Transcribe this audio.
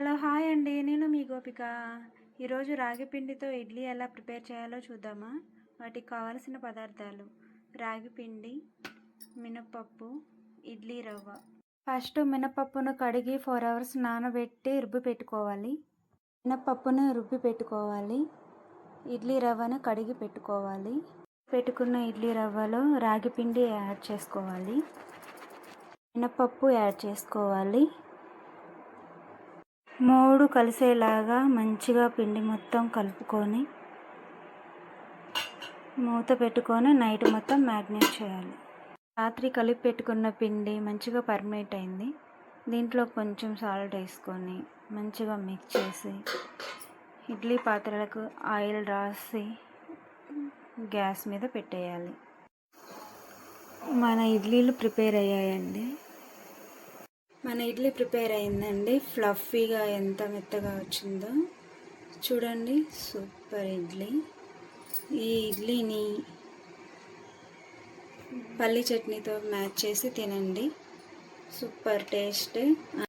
Hello hi అండి. నేను మీ గోపిక. ఈరోజు రాగి పిండితో ఇడ్లీ ఎలా ప్రిపేర్ చేయాలో చూద్దామా? వాటికి కావలసిన పదార్థాలు: రాగి పిండి, మినపప్పు, ఇడ్లీ రవ్వ. ఫస్ట్ మినపప్పును కడిగి 4 hours నానబెట్టి రుబ్బి పెట్టుకోవాలి. మినపప్పును రుబ్బి పెట్టుకోవాలి. ఇడ్లీ రవ్వను కడిగి పెట్టుకోవాలి. పెట్టుకున్న ఇడ్లీ రవ్వలో రాగి పిండి యాడ్ చేసుకోవాలి. మినపప్పు యాడ్ చేసుకోవాలి. 3 కలిసేలాగా మంచిగా పిండి మొత్తం కలుపుకొని మూత పెట్టుకొని నైట్ మొత్తం మ్యాగ్నేట్ చేయాలి. రాత్రి కలిపి పెట్టుకున్న పిండి మంచిగా పర్మేట్ అయింది. దీంట్లో కొంచెం సాల్ట్ వేసుకొని మంచిగా మిక్స్ చేసి ఇడ్లీ పాత్రలకు ఆయిల్ రాసి గ్యాస్ మీద పెట్టేయాలి. మన ఇడ్లీలు ప్రిపేర్ అయ్యాయండి. మన ఇడ్లీ ప్రిపేర్ అయిందండి. ఫ్లఫీగా ఎంత మెత్తగా వచ్చిందో చూడండి. సూపర్ ఇడ్లీ. ఈ ఇడ్లీని పల్లి చట్నీతో మ్యాచ్ చేసి తినండి. Super taste.